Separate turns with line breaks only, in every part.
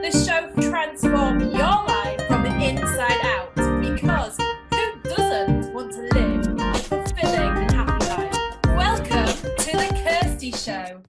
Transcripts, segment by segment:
This show transforms your life from the inside out, because who doesn't want to live a fulfilling and happy life? Welcome to the Kirsty Show.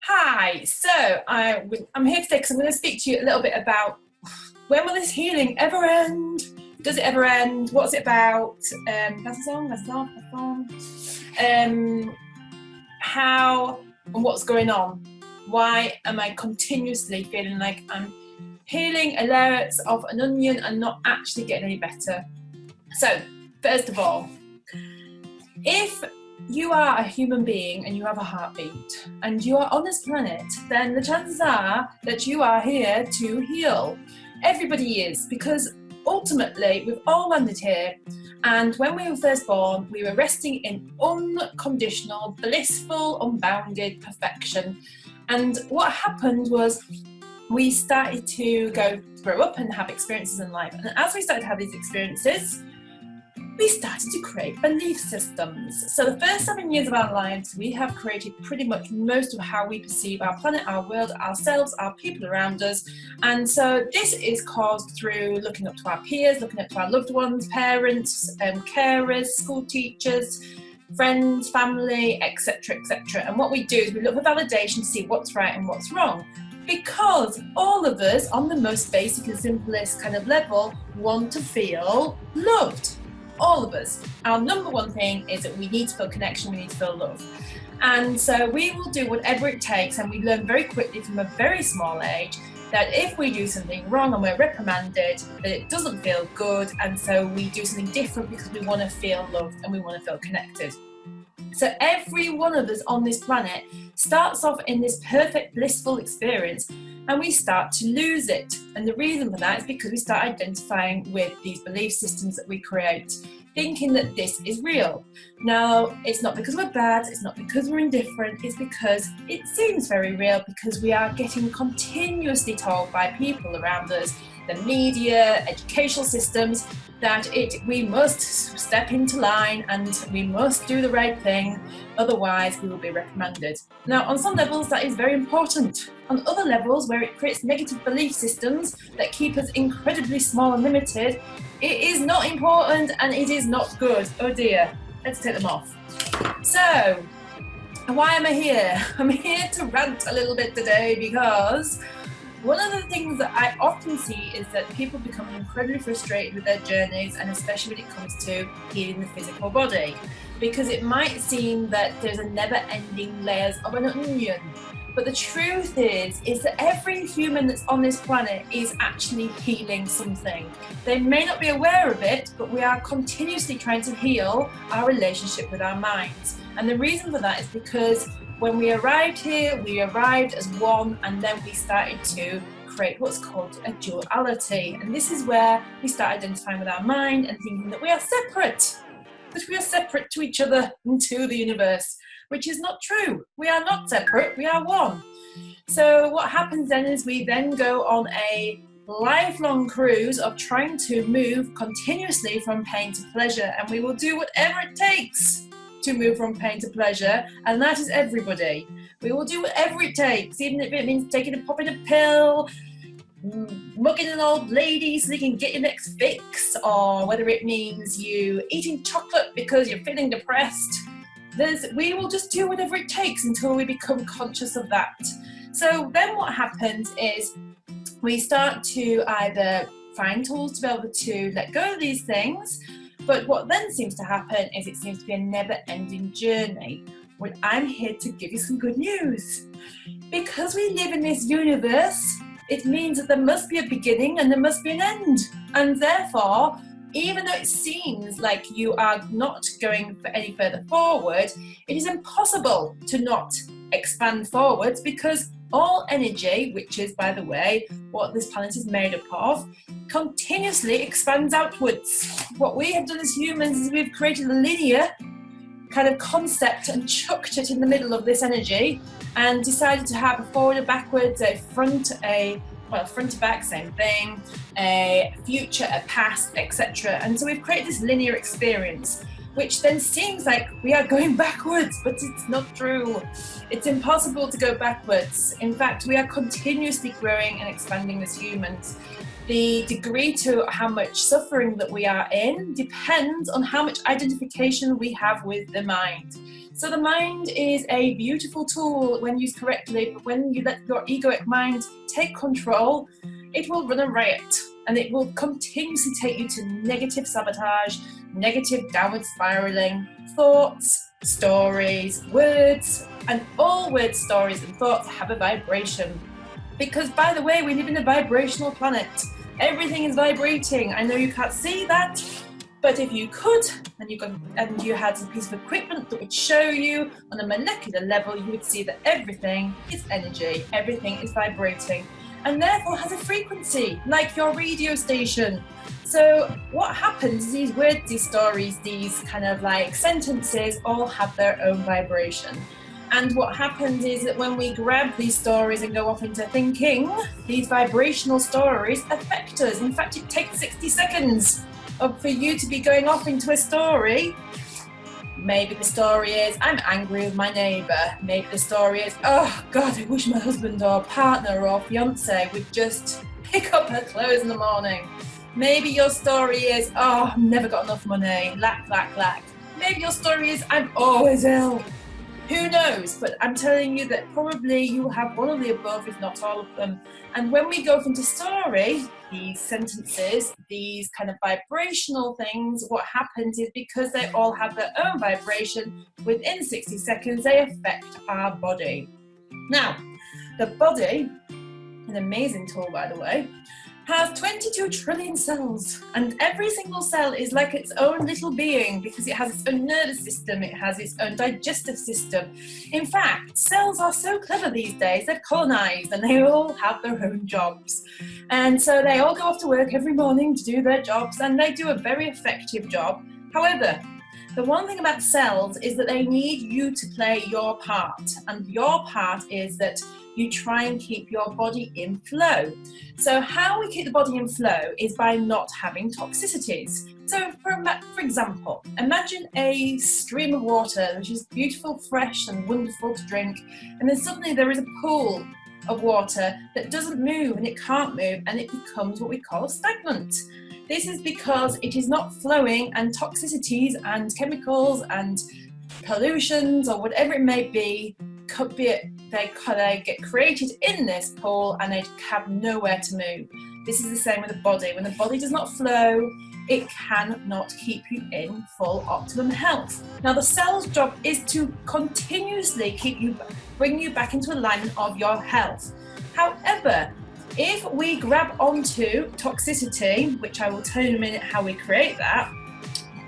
Hi, so I'm here today because I'm going to speak to you a little bit about when will this healing ever end? Does it ever end? What's it about? That's a song. How and what's going on? Why am I continuously feeling like I'm peeling layers of an onion and not actually getting any better? So, first of all, if you are a human being and you have a heartbeat and you are on this planet, then the chances are that you are here to heal. Everybody is, because ultimately we've all landed here, and when we were first born we were resting in unconditional, blissful, unbounded perfection. And what happened was we started to grow up and have experiences in life, and as we started to have these experiences, we started to create belief systems. So the first 7 years of our lives, we have created pretty much most of how we perceive our planet, our world, ourselves, our people around us. And so this is caused through looking up to our peers, looking up to our loved ones, parents, carers, school teachers, friends, family, etc., etc. And what we do is we look for validation to see what's right and what's wrong. Because all of us, on the most basic and simplest kind of level, want to feel loved. All of us. Our number one thing is that we need to feel connection, we need to feel love. And so we will do whatever it takes, and we learn very quickly from a very small age that if we do something wrong and we're reprimanded, that it doesn't feel good, and so we do something different because we want to feel loved and we want to feel connected. So every one of us on this planet starts off in this perfect, blissful experience, and we start to lose it. And the reason for that is because we start identifying with these belief systems that we create, thinking that this is real. Now, it's not because we're bad, it's not because we're indifferent, it's because it seems very real, because we are getting continuously told by people around us, the media, educational systems, that we must step into line and we must do the right thing, otherwise we will be reprimanded. Now, on some levels that is very important. On other levels, where it creates negative belief systems that keep us incredibly small and limited, it is not important and it is not good. Oh dear, let's take them off. So, why am I here? I'm here to rant a little bit today, because one of the things that I often see is that people become incredibly frustrated with their journeys, and especially when it comes to healing the physical body, because it might seem that there's a never-ending layers of an onion. But the truth is that every human that's on this planet is actually healing something. They may not be aware of it, but we are continuously trying to heal our relationship with our minds. And the reason for that is because when we arrived here, we arrived as one, and then we started to create what's called a duality. And this is where we start identifying with our mind and thinking that we are separate, that we are separate to each other and to the universe, which is not true. We are not separate, we are one. So what happens then is we then go on a lifelong cruise of trying to move continuously from pain to pleasure, and we will do whatever it takes to move from pain to pleasure, and that is everybody. We will do whatever it takes, even if it means popping a pill, mugging an old lady so you can get your next fix, or whether it means you eating chocolate because you're feeling depressed. We will just do whatever it takes until we become conscious of that. So then what happens is we start to either find tools to be able to let go of these things, but what then seems to happen is it seems to be a never-ending journey. Well, I'm here to give you some good news. Because we live in this universe, it means that there must be a beginning and there must be an end. And therefore, even though it seems like you are not going any further forward, it is impossible to not expand forwards, because all energy, which is, by the way, what this planet is made up of, continuously expands outwards. What we have done as humans is we've created a linear kind of concept and chucked it in the middle of this energy and decided to have a forward, a backwards, a front to back, same thing, a future, a past, etc. And so we've created this linear experience. which then seems like we are going backwards, but it's not true. It's impossible to go backwards. In fact, we are continuously growing and expanding as humans. The degree to how much suffering that we are in depends on how much identification we have with the mind. So the mind is a beautiful tool when used correctly, but when you let your egoic mind take control, it will run a riot, and it will continuously take you to negative sabotage, negative downward spiraling thoughts, stories, words, and all words, stories, and thoughts have a vibration. Because, by the way, we live in a vibrational planet. Everything is vibrating. I know you can't see that, but if you could, and you had a piece of equipment that would show you on a molecular level, you would see that everything is energy, everything is vibrating, and therefore has a frequency, like your radio station. So what happens is these words, these stories, these kind of like sentences all have their own vibration. And what happens is that when we grab these stories and go off into thinking, these vibrational stories affect us. In fact, it takes 60 seconds for you to be going off into a story. Maybe the story is, I'm angry with my neighbour. Maybe the story is, oh God, I wish my husband or partner or fiance would just pick up her clothes in the morning. Maybe your story is, oh, I've never got enough money, lack, lack, lack. Maybe your story is, I'm always ill. Who knows? But I'm telling you that probably you will have one of the above, if not all of them. And when we go into story, these sentences, these kind of vibrational things, what happens is because they all have their own vibration, within 60 seconds, they affect our body. Now, the body, an amazing tool, by the way, has 22 trillion cells, and every single cell is like its own little being because it has its own nervous system, it has its own digestive system. In fact, cells are so clever these days, they're colonized and they all have their own jobs. And so they all go off to work every morning to do their jobs, and they do a very effective job. However, the one thing about cells is that they need you to play your part, and your part is that you try and keep your body in flow. So how we keep the body in flow is by not having toxicities. So for example, imagine a stream of water which is beautiful, fresh and wonderful to drink, and then suddenly there is a pool of water that doesn't move and it can't move, and it becomes what we call stagnant. This is because it is not flowing, and toxicities and chemicals and pollutions or whatever it may be, they get created in this pool and they have nowhere to move. This is the same with the body. When the body does not flow, it cannot keep you in full optimum health. Now the cell's job is to continuously bring you back into alignment of your health. However, if we grab onto toxicity, which I will tell you in a minute how we create that,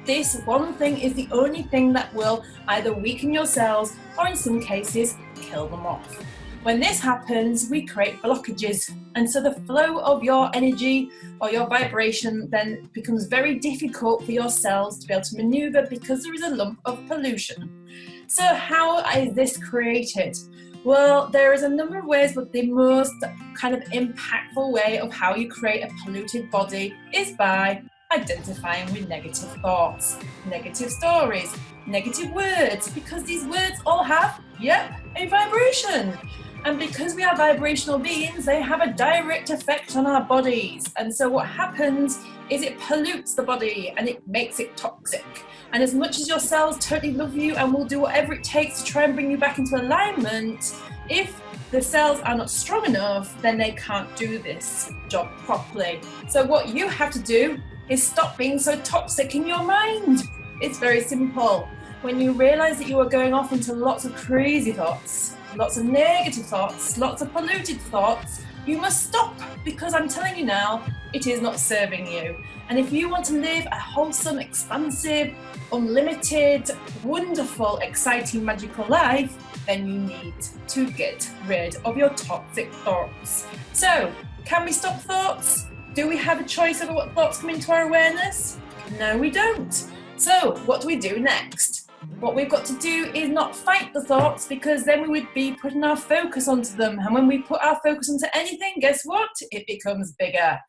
this one thing is the only thing that will either weaken your cells or in some cases kill them off. When this happens, we create blockages, and so the flow of your energy or your vibration then becomes very difficult for your cells to be able to maneuver because there is a lump of pollution. So how is this created? Well, there is a number of ways, but the most kind of impactful way of how you create a polluted body is by identifying with negative thoughts, negative stories, negative words, because these words all have, a vibration. And because we are vibrational beings, they have a direct effect on our bodies. And so what happens is it pollutes the body and it makes it toxic. And as much as your cells totally love you and will do whatever it takes to try and bring you back into alignment, if the cells are not strong enough, then they can't do this job properly. So what you have to do is stop being so toxic in your mind. It's very simple. When you realize that you are going off into lots of crazy thoughts, lots of negative thoughts, lots of polluted thoughts, you must stop, because I'm telling you now, it is not serving you. And if you want to live a wholesome, expansive, unlimited, wonderful, exciting, magical life, then you need to get rid of your toxic thoughts. So, can we stop thoughts? Do we have a choice over what thoughts come into our awareness? No, we don't. So, what do we do next? What we've got to do is not fight the thoughts, because then we would be putting our focus onto them. And when we put our focus onto anything, guess what? It becomes bigger.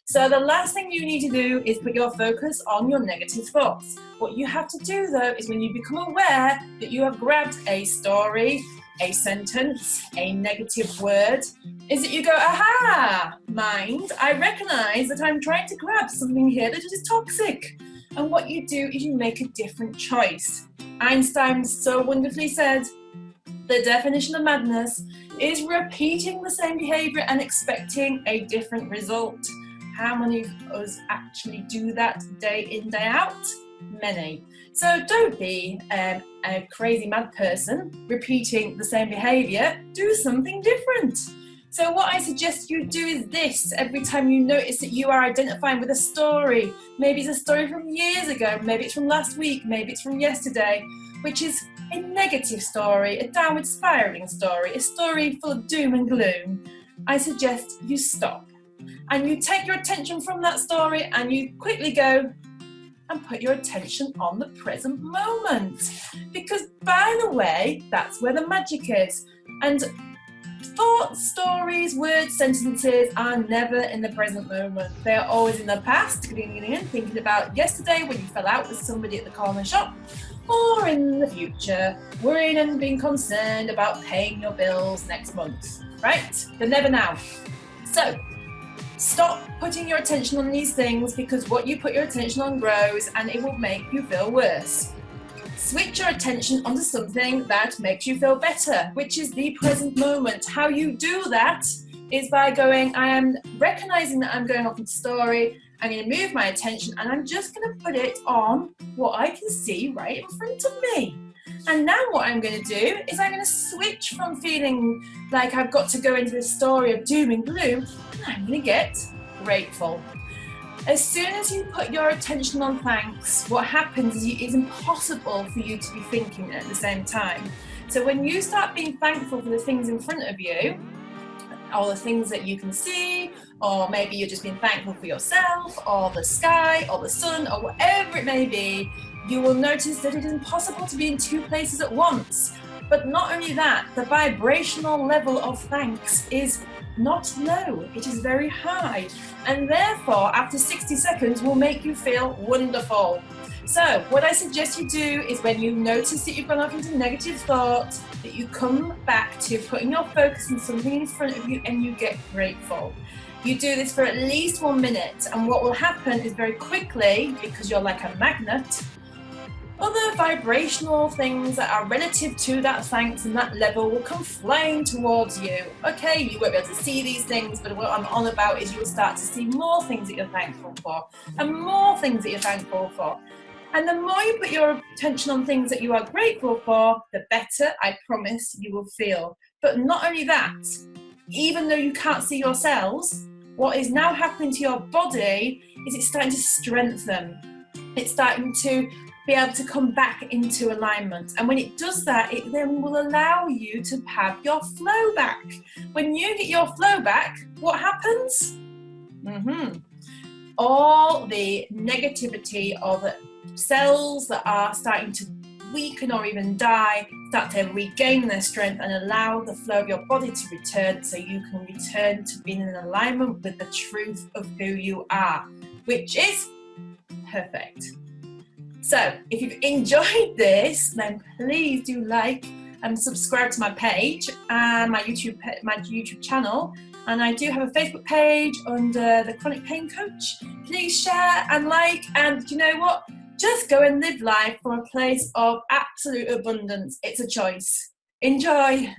So the last thing you need to do is put your focus on your negative thoughts. What you have to do though is when you become aware that you have grabbed a story, a sentence, a negative word, is that you go, aha, mind, I recognize that I'm trying to grab something here that is toxic. And what you do is you make a different choice. Einstein so wonderfully said, the definition of madness is repeating the same behavior and expecting a different result. How many of us actually do that day in, day out? Many. So don't be a crazy mad person repeating the same behavior. Do something different. So what I suggest you do is this: every time you notice that you are identifying with a story, maybe it's a story from years ago, maybe it's from last week, maybe it's from yesterday, which is a negative story, a downward spiraling story, a story full of doom and gloom, I suggest you stop. And you take your attention from that story and you quickly go and put your attention on the present moment. Because by the way, that's where the magic is. And thoughts, stories, words, sentences are never in the present moment. They are always in the past, thinking about yesterday when you fell out with somebody at the corner shop, or in the future, worrying and being concerned about paying your bills next month, right? They're never now. So stop putting your attention on these things, because what you put your attention on grows and it will make you feel worse. Switch your attention onto something that makes you feel better, which is the present moment. How you do that is by going, I am recognizing that I'm going off into story, I'm going to move my attention and I'm just going to put it on what I can see right in front of me. And now what I'm going to do is I'm going to switch from feeling like I've got to go into this story of doom and gloom, and I'm going to get grateful. As soon as you put your attention on thanks, what happens is it's impossible for you to be thinking at the same time. So when you start being thankful for the things in front of you, or the things that you can see, or maybe you're just being thankful for yourself, or the sky, or the sun, or whatever it may be, you will notice that it is impossible to be in two places at once. But not only that, the vibrational level of thanks is not low, it is very high. And therefore, after 60 seconds will make you feel wonderful. So what I suggest you do is when you notice that you've gone off into negative thoughts, that you come back to putting your focus on something in front of you and you get grateful. You do this for at least 1 minute, and what will happen is very quickly, because you're like a magnet, other vibrational things that are relative to that thanks and that level will come flying towards you. Okay, you won't be able to see these things, but what I'm on about is you will start to see more things that you're thankful for, and more things that you're thankful for. And the more you put your attention on things that you are grateful for, the better, I promise, you will feel. But not only that, even though you can't see your cells, what is now happening to your body is it's starting to strengthen. It's starting to be able to come back into alignment. And when it does that, it then will allow you to have your flow back. When you get your flow back, what happens? All the negativity of cells that are starting to weaken or even die start to regain their strength and allow the flow of your body to return, so you can return to being in alignment with the truth of who you are, which is perfect. So if you've enjoyed this, then please do like and subscribe to my page and my YouTube channel. And I do have a Facebook page under the Chronic Pain Coach. Please share and like, and you know what? Just go and live life from a place of absolute abundance. It's a choice. Enjoy.